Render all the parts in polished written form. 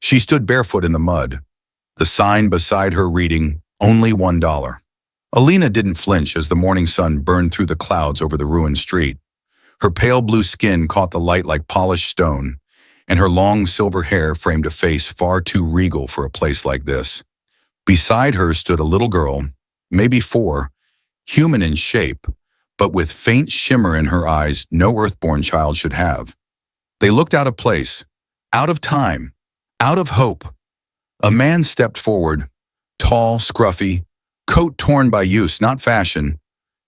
She stood barefoot in the mud, the sign beside her reading, "Only $1." Alina didn't flinch as the morning sun burned through the clouds over the ruined street. Her pale blue skin caught the light like polished stone, and her long silver hair framed a face far too regal for a place like this. Beside her stood a little girl, maybe 4, human in shape, but with faint shimmer in her eyes no earthborn child should have. They looked out of place, out of time, out of hope. A man stepped forward, tall, scruffy, coat torn by use, not fashion.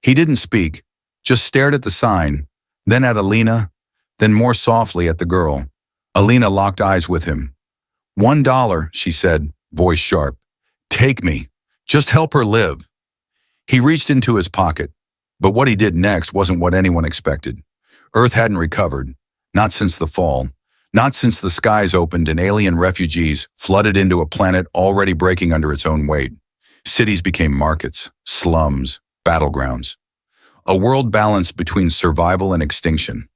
He didn't speak, just stared at the sign, then at Alina, then more softly at the girl. Alina locked eyes with him. $1, she said, voice sharp. Take me. Just help her live. He reached into his pocket, but what he did next wasn't what anyone expected. Earth hadn't recovered, not since the fall, not since the skies opened and alien refugees flooded into a planet already breaking under its own weight. Cities became markets, slums, battlegrounds. A world balanced between survival and extinction.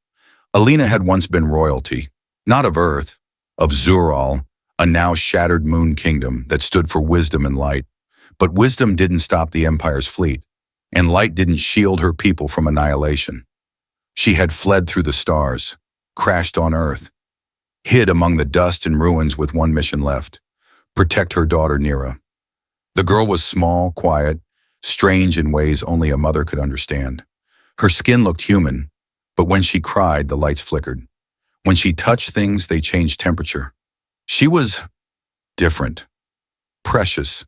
Alina had once been royalty, not of Earth, of Zural, a now shattered moon kingdom that stood for wisdom and light. But wisdom didn't stop the Empire's fleet, and light didn't shield her people from annihilation. She had fled through the stars, crashed on Earth, hid among the dust and ruins with one mission left: protect her daughter Nira. The girl was small, quiet, strange in ways only a mother could understand. Her skin looked human, but when she cried, the lights flickered. When she touched things, they changed temperature. She was different, precious,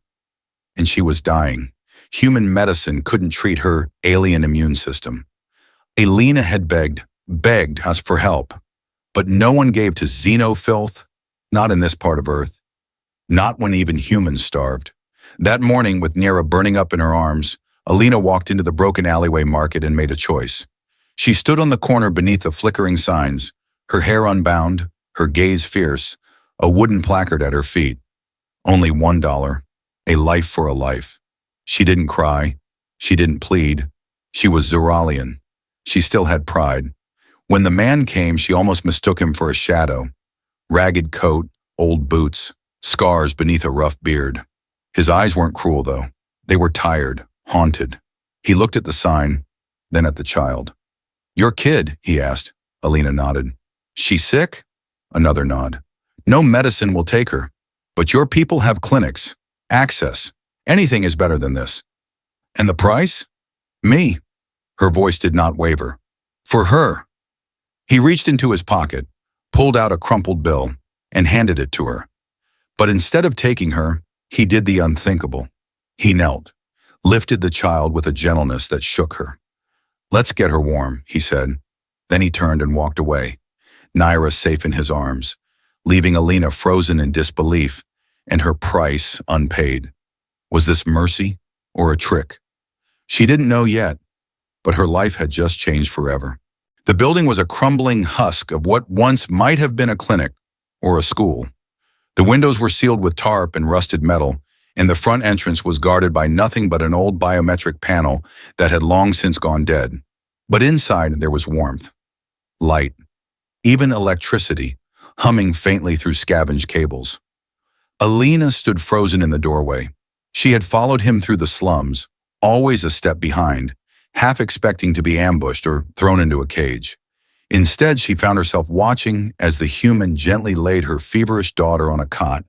and she was dying. Human medicine couldn't treat her alien immune system. Alina had begged us for help, but no one gave to xenofilth, not in this part of Earth, not when even humans starved. That morning, with Nira burning up in her arms, Alina walked into the broken alleyway market and made a choice. She stood on the corner beneath the flickering signs, her hair unbound, her gaze fierce, a wooden placard at her feet. Only $1, a life for a life. She didn't cry. She didn't plead. She was Zuralian. She still had pride. When the man came, she almost mistook him for a shadow. Ragged coat, old boots, scars beneath a rough beard. His eyes weren't cruel, though. They were tired, haunted. He looked at the sign, then at the child. "Your kid?" he asked. Alina nodded. "She sick?" Another nod. "No medicine will take her, but your people have clinics, access. Anything is better than this." "And the price?" "Me." Her voice did not waver. "For her." He reached into his pocket, pulled out a crumpled bill, and handed it to her. But instead of taking her, he did the unthinkable. He knelt, lifted the child with a gentleness that shook her. "Let's get her warm," he said. Then he turned and walked away, Nira safe in his arms, leaving Alina frozen in disbelief and her price unpaid. Was this mercy or a trick? She didn't know yet, but her life had just changed forever. The building was a crumbling husk of what once might have been a clinic or a school. The windows were sealed with tarp and rusted metal, and the front entrance was guarded by nothing but an old biometric panel that had long since gone dead. But inside there was warmth, light, even electricity, humming faintly through scavenged cables. Alina stood frozen in the doorway. She had followed him through the slums, always a step behind, half expecting to be ambushed or thrown into a cage. Instead, she found herself watching as the human gently laid her feverish daughter on a cot,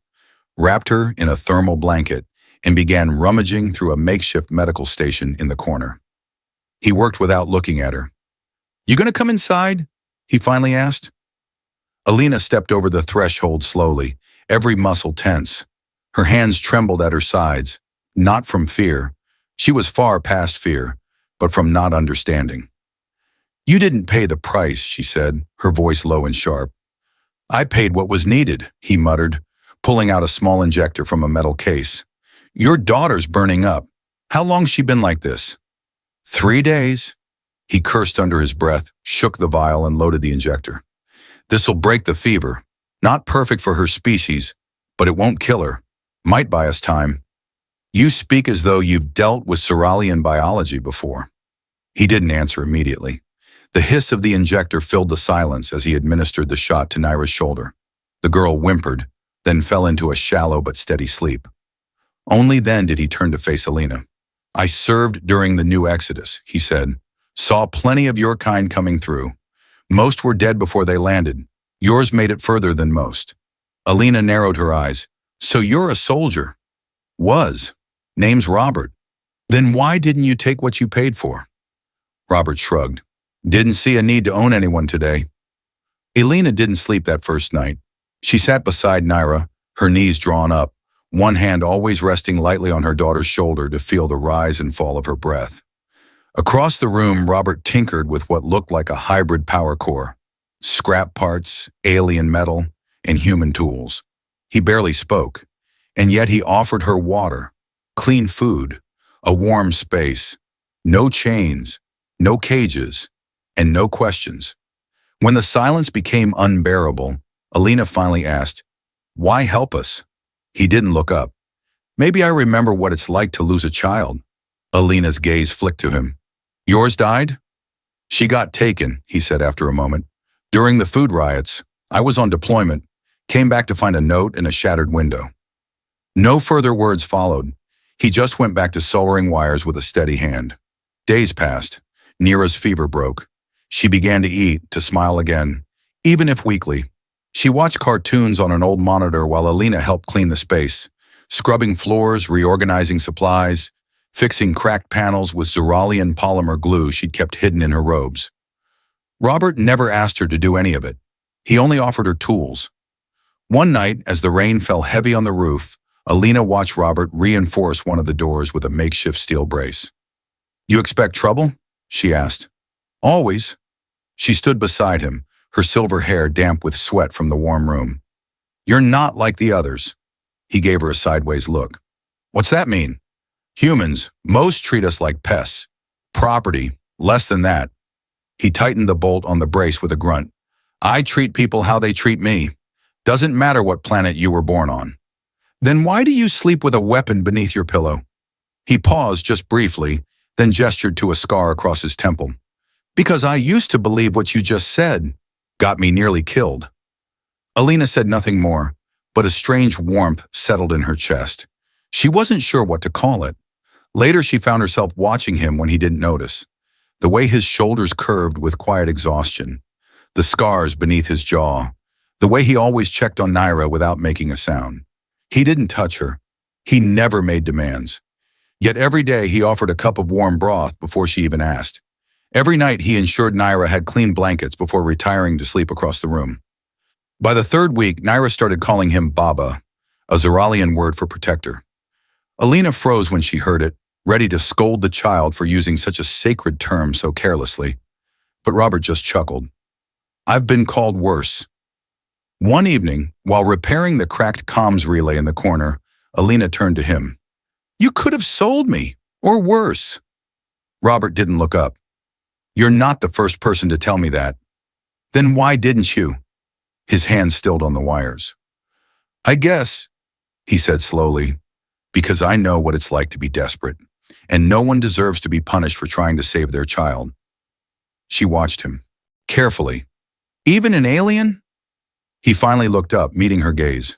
wrapped her in a thermal blanket, and began rummaging through a makeshift medical station in the corner. He worked without looking at her. "You gonna come inside?" he finally asked. Alina stepped over the threshold slowly, every muscle tense. Her hands trembled at her sides, not from fear. She was far past fear, but from not understanding. "You didn't pay the price," she said, her voice low and sharp. "I paid what was needed," he muttered, pulling out a small injector from a metal case. "Your daughter's burning up. How long's she been like this?" 3 days. He cursed under his breath, shook the vial, and loaded the injector. "This'll break the fever. Not perfect for her species, but it won't kill her. Might buy us time." "You speak as though you've dealt with Suralian biology before." He didn't answer immediately. The hiss of the injector filled the silence as he administered the shot to Nira's shoulder. The girl whimpered, then fell into a shallow but steady sleep. Only then did he turn to face Alina. "I served during the new Exodus," he said. "Saw plenty of your kind coming through. Most were dead before they landed. Yours made it further than most." Alina narrowed her eyes. "So you're a soldier?" "Was. Name's Robert." "Then why didn't you take what you paid for?" Robert shrugged. "Didn't see a need to own anyone today." Alina didn't sleep that first night. She sat beside Naira, her knees drawn up, one hand always resting lightly on her daughter's shoulder to feel the rise and fall of her breath. Across the room, Robert tinkered with what looked like a hybrid power core. Scrap parts, alien metal, and human tools. He barely spoke, and yet he offered her water, clean food, a warm space, no chains, no cages, and no questions. When the silence became unbearable, Alina finally asked, "Why help us?" He didn't look up. "Maybe I remember what it's like to lose a child." Alina's gaze flicked to him. "Yours died?" "She got taken," he said after a moment. "During the food riots, I was on deployment, came back to find a note in a shattered window." No further words followed. He just went back to soldering wires with a steady hand. Days passed. Nira's fever broke. She began to eat, to smile again, even if weakly. She watched cartoons on an old monitor while Alina helped clean the space, scrubbing floors, reorganizing supplies, fixing cracked panels with Zeralian polymer glue she'd kept hidden in her robes. Robert never asked her to do any of it. He only offered her tools. One night, as the rain fell heavy on the roof, Alina watched Robert reinforce one of the doors with a makeshift steel brace. "You expect trouble?" she asked. "Always." She stood beside him, her silver hair damp with sweat from the warm room. "You're not like the others." He gave her a sideways look. "What's that mean?" "Humans, most treat us like pests. Property, less than that." He tightened the bolt on the brace with a grunt. "I treat people how they treat me. Doesn't matter what planet you were born on." "Then why do you sleep with a weapon beneath your pillow?" He paused just briefly, then gestured to a scar across his temple. "Because I used to believe what you just said. Got me nearly killed." Alina said nothing more, but a strange warmth settled in her chest. She wasn't sure what to call it. Later she found herself watching him when he didn't notice. The way his shoulders curved with quiet exhaustion. The scars beneath his jaw. The way he always checked on Naira without making a sound. He didn't touch her. He never made demands. Yet every day he offered a cup of warm broth before she even asked. Every night he ensured Naira had clean blankets before retiring to sleep across the room. By the third week, Naira started calling him Baba, a Zeralian word for protector. Alina froze when she heard it, ready to scold the child for using such a sacred term so carelessly. But Robert just chuckled. "I've been called worse." One evening, while repairing the cracked comms relay in the corner, Alina turned to him. "You could have sold me, or worse." Robert didn't look up. "You're not the first person to tell me that." "Then why didn't you?" His hand stilled on the wires. "I guess," he said slowly, "because I know what it's like to be desperate, and no one deserves to be punished for trying to save their child." She watched him, carefully. "Even an alien?" He finally looked up, meeting her gaze.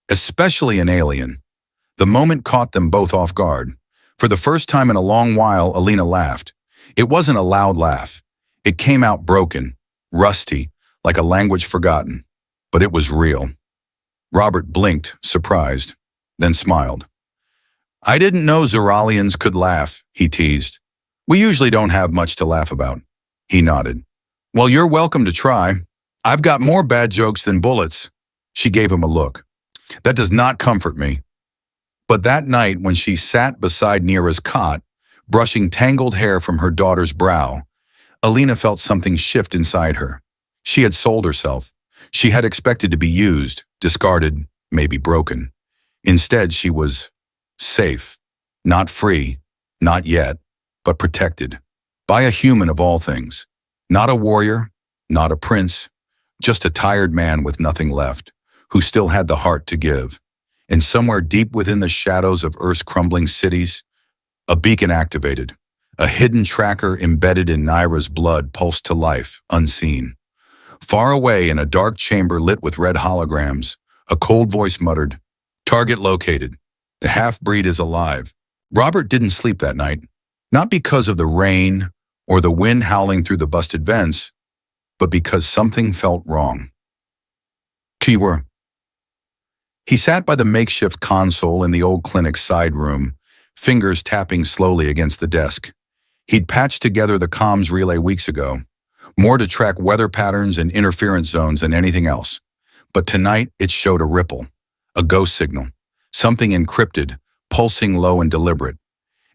"Especially an alien." The moment caught them both off guard. For the first time in a long while, Alina laughed. It wasn't a loud laugh. It came out broken, rusty, like a language forgotten. But it was real. Robert blinked, surprised, then smiled. "I didn't know Zeralians could laugh," he teased. "We usually don't have much to laugh about." He nodded. "Well, you're welcome to try. I've got more bad jokes than bullets." She gave him a look. "That does not comfort me." But that night, when she sat beside Nira's cot, brushing tangled hair from her daughter's brow, Alina felt something shift inside her. She had sold herself. She had expected to be used, discarded, maybe broken. Instead, she was safe, not free, not yet, but protected. By a human of all things. Not a warrior, not a prince, just a tired man with nothing left, who still had the heart to give. And somewhere deep within the shadows of Earth's crumbling cities, a beacon activated, a hidden tracker embedded in Naira's blood pulsed to life, unseen. Far away in a dark chamber lit with red holograms, A cold voice muttered, "Target located. The half-breed is alive." Robert didn't sleep that night, not because of the rain or the wind howling through the busted vents, but because something felt wrong. Keyword. He sat by the makeshift console in the old clinic's side room, fingers tapping slowly against the desk. He'd patched together the comms relay weeks ago, more to track weather patterns and interference zones than anything else. But tonight it showed a ripple, a ghost signal, something encrypted, pulsing low and deliberate,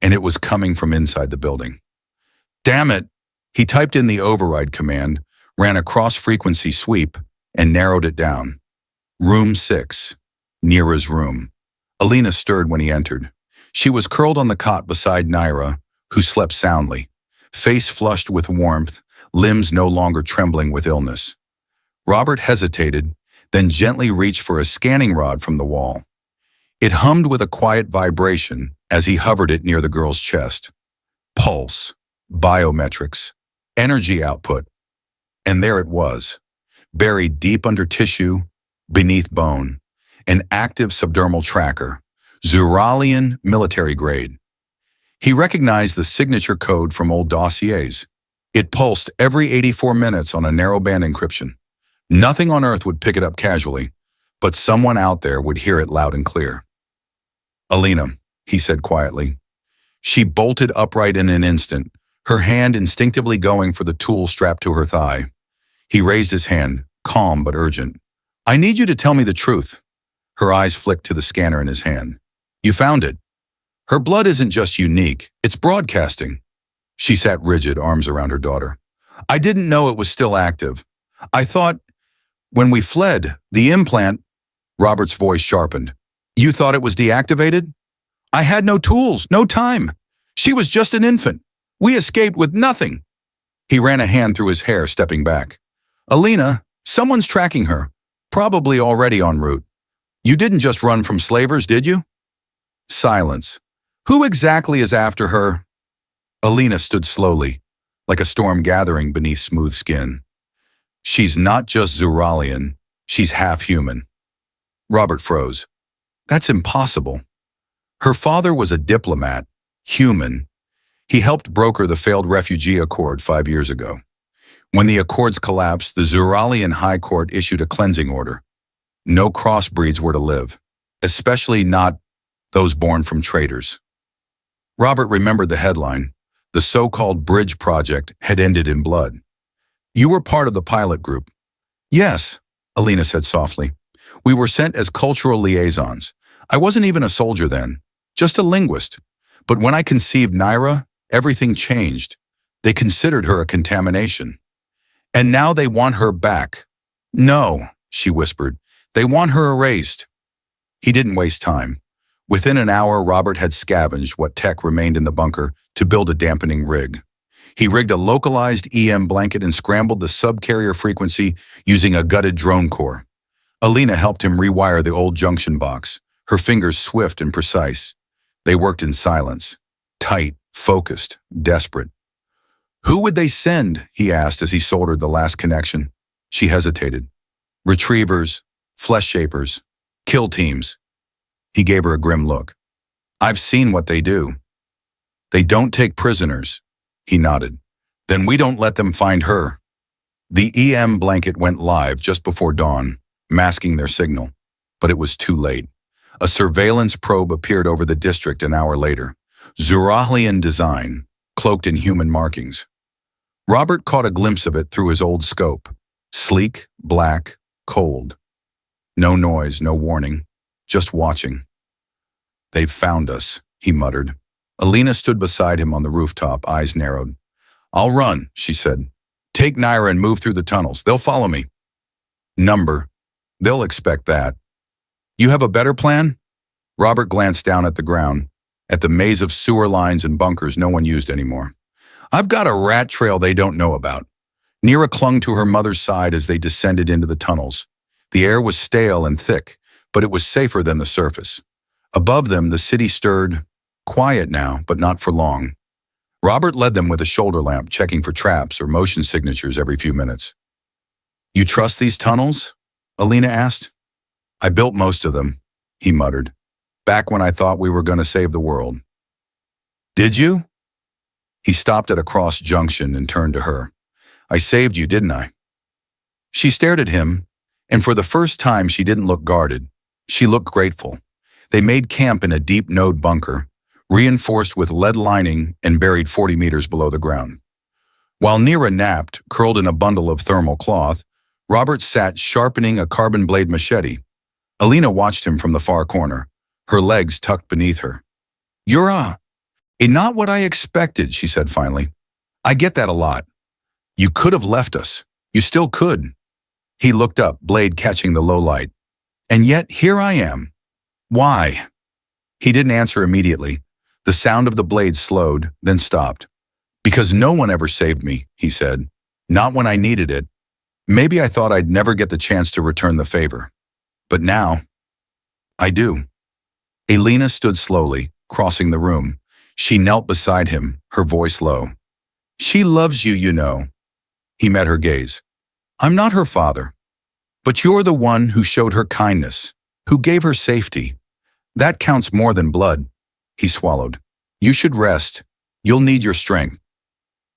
and it was coming from inside the building. Damn it! He typed in the override command, ran a cross-frequency sweep, and narrowed it down. Room 6. Nira's room. Alina stirred when he entered. She was curled on the cot beside Nira, who slept soundly, face flushed with warmth, limbs no longer trembling with illness. Robert hesitated, then gently reached for a scanning rod from the wall. It hummed with a quiet vibration as he hovered it near the girl's chest. Pulse, biometrics, energy output. And there it was, buried deep under tissue, beneath bone, an active subdermal tracker, Zuralian military grade. He recognized the signature code from old dossiers. It pulsed every 84 minutes on a narrowband encryption. Nothing on Earth would pick it up casually, but someone out there would hear it loud and clear. "Alina," he said quietly. She bolted upright in an instant, her hand instinctively going for the tool strapped to her thigh. He raised his hand, calm but urgent. "I need you to tell me the truth." Her eyes flicked to the scanner in his hand. "You found it. Her blood isn't just unique, it's broadcasting." She sat rigid, arms around her daughter. "I didn't know it was still active. I thought, when we fled, the implant—" Robert's voice sharpened. "You thought it was deactivated? I had no tools, no time. She was just an infant. We escaped with nothing." He ran a hand through his hair, stepping back. "Alina, someone's tracking her, probably already en route. You didn't just run from slavers, did you?" Silence. "Who exactly is after her?" Alina stood slowly, like a storm gathering beneath smooth skin. "She's not just Zuralian, she's half human." Robert froze. "That's impossible. Her father was a diplomat, human. He helped broker the failed refugee accord 5 years ago. When the accords collapsed, the Zuralian High Court issued a cleansing order. No crossbreeds were to live, especially not those born from traitors." Robert remembered the headline. The so-called bridge project had ended in blood. "You were part of the pilot group." "Yes," Alina said softly. "We were sent as cultural liaisons. I wasn't even a soldier then, just a linguist. But when I conceived Nira, everything changed. They considered her a contamination. And now they want her back." "No," she whispered. "They want her erased." He didn't waste time. Within an hour, Robert had scavenged what tech remained in the bunker to build a dampening rig. He rigged a localized EM blanket and scrambled the subcarrier frequency using a gutted drone core. Alina helped him rewire the old junction box, her fingers swift and precise. They worked in silence, tight, focused, desperate. "Who would they send?" he asked as he soldered the last connection. She hesitated. "Retrievers, flesh shapers, kill teams." He gave her a grim look. "I've seen what they do. They don't take prisoners." He nodded. "Then we don't let them find her." The EM blanket went live just before dawn, masking their signal. But it was too late. A surveillance probe appeared over the district an hour later. Zuralian design, cloaked in human markings. Robert caught a glimpse of it through his old scope. Sleek, black, cold. No noise, no warning, just watching. "They've found us," he muttered. Alina stood beside him on the rooftop, eyes narrowed. "I'll run," she said. "Take Nira and move through the tunnels. They'll follow me." "Number. They'll expect that." "You have a better plan?" Robert glanced down at the ground, at the maze of sewer lines and bunkers no one used anymore. "I've got a rat trail they don't know about." Nira clung to her mother's side as they descended into the tunnels. The air was stale and thick, but it was safer than the surface. Above them, the city stirred, quiet now, but not for long. Robert led them with a shoulder lamp, checking for traps or motion signatures every few minutes. "You trust these tunnels?" Alina asked. I built most of them, he muttered, back when I thought we were going to save the world. Did you? He stopped at a cross junction and turned to her. I saved you, didn't I? She stared at him, and for the first time she didn't look guarded. She looked grateful. They made camp in a deep node bunker, reinforced with lead lining and buried 40 meters below the ground. While Nira napped, curled in a bundle of thermal cloth, Robert sat sharpening a carbon blade machete. Alina watched him from the far corner, her legs tucked beneath her. You're not what I expected, she said finally. I get that a lot. You could have left us. You still could. He looked up, blade catching the low light. And yet, here I am. Why? He didn't answer immediately. The sound of the blade slowed, then stopped. Because no one ever saved me, he said. Not when I needed it. Maybe I thought I'd never get the chance to return the favor. But now, I do. Alina stood slowly, crossing the room. She knelt beside him, her voice low. She loves you, you know. He met her gaze. I'm not her father. But you're the one who showed her kindness, who gave her safety. That counts more than blood. He swallowed. You should rest. You'll need your strength.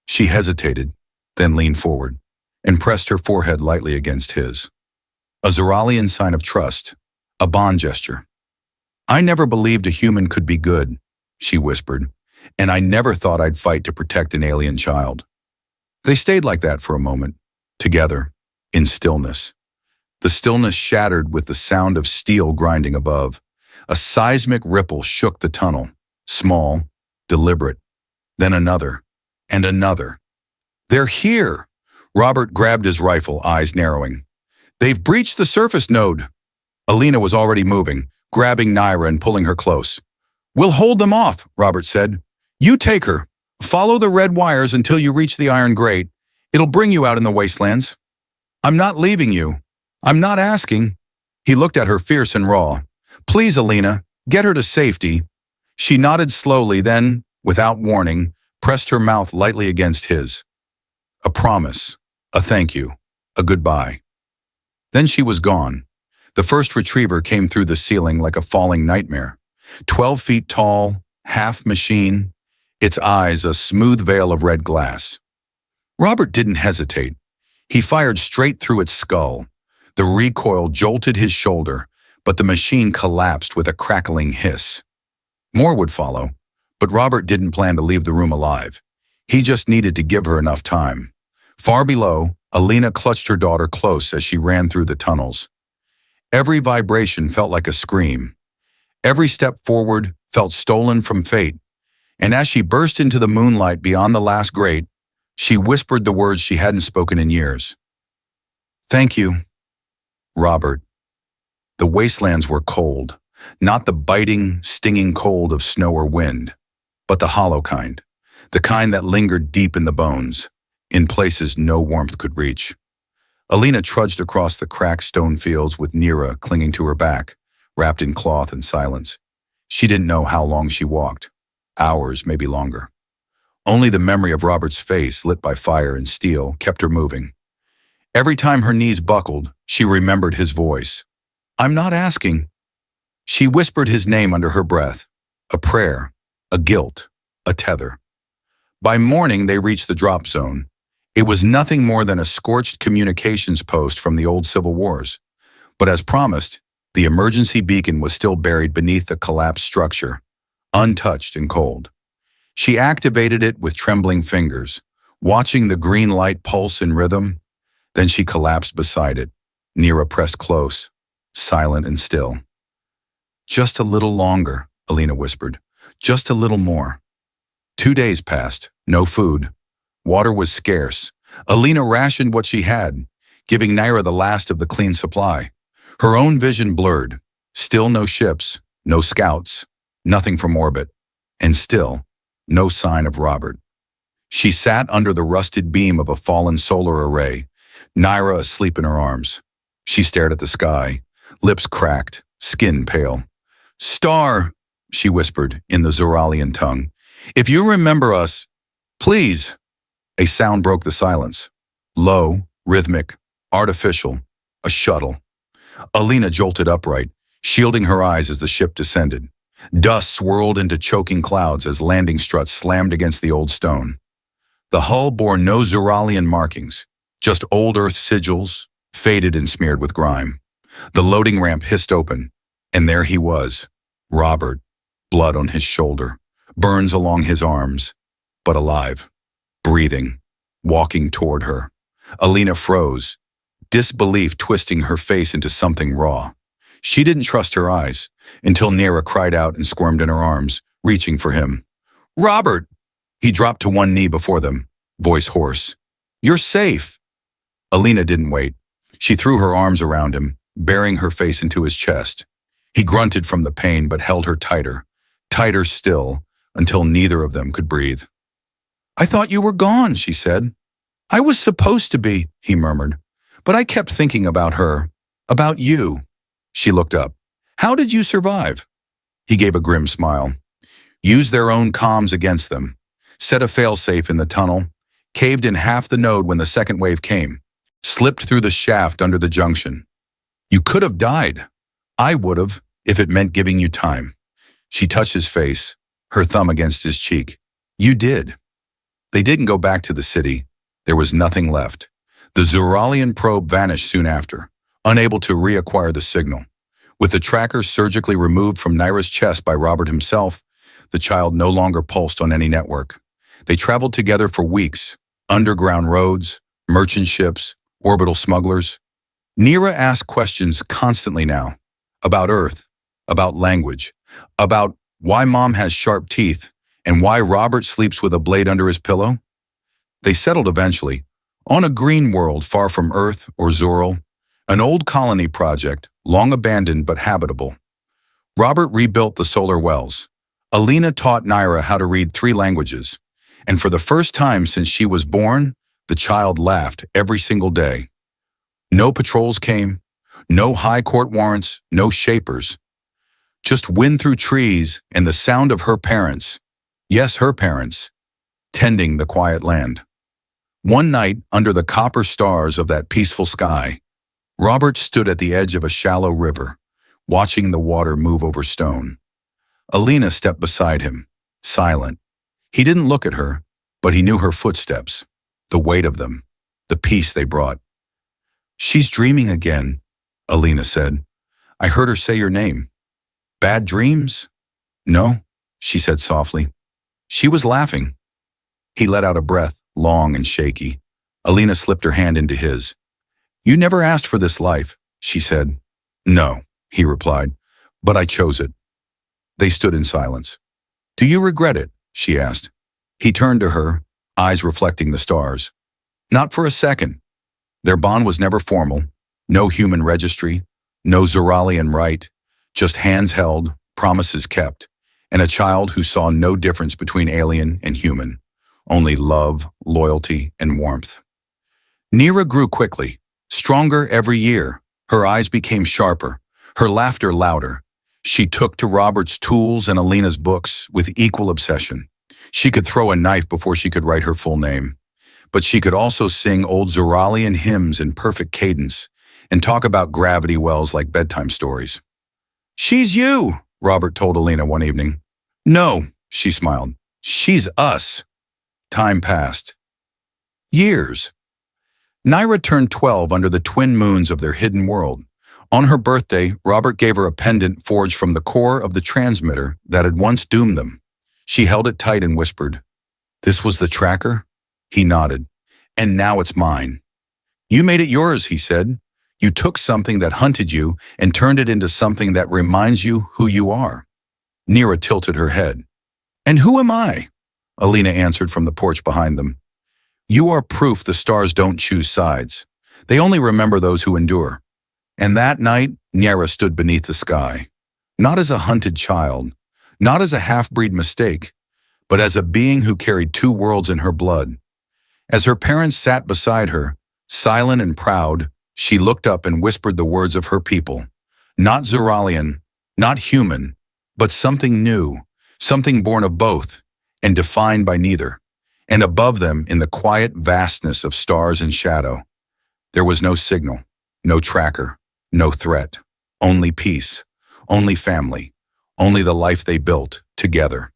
She hesitated, then leaned forward, and pressed her forehead lightly against his. A Zoralian sign of trust, a bond gesture. I never believed a human could be good, she whispered, and I never thought I'd fight to protect an alien child. They stayed like that for a moment, together, in stillness. The stillness shattered with the sound of steel grinding above. A seismic ripple shook the tunnel, small, deliberate, then another, and another. They're here! Robert grabbed his rifle, eyes narrowing. They've breached the surface node. Alina was already moving, grabbing Naira and pulling her close. We'll hold them off, Robert said. You take her. Follow the red wires until you reach the iron grate. It'll bring you out in the wastelands. I'm not leaving you. I'm not asking. He looked at her fierce and raw. Please, Alina, get her to safety. She nodded slowly, then, without warning, pressed her mouth lightly against his. A promise, a thank you, a goodbye. Then she was gone. The first retriever came through the ceiling like a falling nightmare. 12 feet tall, half machine, its eyes a smooth veil of red glass. Robert didn't hesitate. He fired straight through its skull. The recoil jolted his shoulder, but the machine collapsed with a crackling hiss. More would follow, but Robert didn't plan to leave the room alive. He just needed to give her enough time. Far below, Alina clutched her daughter close as she ran through the tunnels. Every vibration felt like a scream. Every step forward felt stolen from fate. And as she burst into the moonlight beyond the last grate, she whispered the words she hadn't spoken in years. Thank you, Robert. The wastelands were cold, not the biting, stinging cold of snow or wind, but the hollow kind, the kind that lingered deep in the bones, in places no warmth could reach. Alina trudged across the cracked stone fields with Nira clinging to her back, wrapped in cloth and silence. She didn't know how long she walked. Hours, maybe longer. Only the memory of Robert's face, lit by fire and steel, kept her moving. Every time her knees buckled, she remembered his voice. I'm not asking. She whispered his name under her breath. A prayer, a guilt, a tether. By morning, they reached the drop zone. It was nothing more than a scorched communications post from the old civil wars. But as promised, the emergency beacon was still buried beneath the collapsed structure, untouched and cold. She activated it with trembling fingers, watching the green light pulse in rhythm. Then she collapsed beside it, Nira pressed close, silent and still. Just a little longer, Alina whispered. Just a little more. 2 days passed, no food. Water was scarce. Alina rationed what she had, giving Naira the last of the clean supply. Her own vision blurred. Still no ships, no scouts, nothing from orbit. And still, no sign of Robert. She sat under the rusted beam of a fallen solar array, Naira asleep in her arms. She stared at the sky, lips cracked, skin pale. Star, she whispered in the Zoralian tongue. If you remember us, please. A sound broke the silence. Low, rhythmic, artificial, a shuttle. Alina jolted upright, shielding her eyes as the ship descended. Dust swirled into choking clouds as landing struts slammed against the old stone. The hull bore no Zuralian markings, just old Earth sigils, faded and smeared with grime. The loading ramp hissed open, and there he was, Robert, blood on his shoulder, burns along his arms, but alive, breathing, walking toward her. Alina froze, disbelief twisting her face into something raw. She didn't trust her eyes until Nera cried out and squirmed in her arms, reaching for him. "Robert!" He dropped to one knee before them, voice hoarse. "You're safe!" Alina didn't wait. She threw her arms around him, burying her face into his chest. He grunted from the pain but held her tighter, tighter still, until neither of them could breathe. "I thought you were gone," she said. "I was supposed to be," he murmured. "But I kept thinking about her, about you." She looked up. "How did you survive?" He gave a grim smile. "Used their own comms against them. Set a failsafe in the tunnel. Caved in half the node when the second wave came. Slipped through the shaft under the junction. You could have died. I would have, if it meant giving you time." She touched his face, her thumb against his cheek. "You did." They didn't go back to the city. There was nothing left. The Zuralian probe vanished soon after, unable to reacquire the signal. With the tracker surgically removed from Naira's chest by Robert himself, the child no longer pulsed on any network. They traveled together for weeks, underground roads, merchant ships, orbital smugglers. Nera asked questions constantly now, about Earth, about language, about why Mom has sharp teeth, and why Robert sleeps with a blade under his pillow. They settled eventually, on a green world far from Earth or Zoral, an old colony project, long abandoned but habitable. Robert rebuilt the solar wells. Alina taught Naira how to read 3 languages, and for the first time since she was born, the child laughed every single day. No patrols came, no high court warrants, no shapers. Just wind through trees and the sound of her parents, yes, her parents, tending the quiet land. One night, under the copper stars of that peaceful sky, Robert stood at the edge of a shallow river, watching the water move over stone. Alina stepped beside him, silent. He didn't look at her, but he knew her footsteps, the weight of them, the peace they brought. "She's dreaming again," Alina said. "I heard her say your name." "Bad dreams?" "No," she said softly. "She was laughing." He let out a breath, long and shaky. Alina slipped her hand into his. "You never asked for this life," she said. "No," he replied, "but I chose it." They stood in silence. "Do you regret it?" she asked. He turned to her, eyes reflecting the stars. "Not for a second." Their bond was never formal, no human registry, no Zuralian rite, just hands held, promises kept, and a child who saw no difference between alien and human, only love, loyalty, and warmth. Nera grew quickly, stronger every year. Her eyes became sharper, her laughter louder. She took to Robert's tools and Alina's books with equal obsession. She could throw a knife before she could write her full name. But she could also sing old Zuralian hymns in perfect cadence and talk about gravity wells like bedtime stories. "She's you," Robert told Alina one evening. "No," she smiled. "She's us." Time passed. Years. Naira turned 12 under the twin moons of their hidden world. On her birthday, Robert gave her a pendant forged from the core of the transmitter that had once doomed them. She held it tight and whispered, "This was the tracker?" He nodded. "And now it's mine." "You made it yours," he said. "You took something that hunted you and turned it into something that reminds you who you are." Nera tilted her head. "And who am I?" Alina answered from the porch behind them. "You are proof the stars don't choose sides. They only remember those who endure." And that night, Nera stood beneath the sky, not as a hunted child, not as a half-breed mistake, but as a being who carried 2 worlds in her blood. As her parents sat beside her, silent and proud, she looked up and whispered the words of her people. Not Zuralian, not human, but something new, something born of both, and defined by neither. And above them, in the quiet vastness of stars and shadow, there was no signal, no tracker, No threat. Only peace. Only family. Only the life they built together.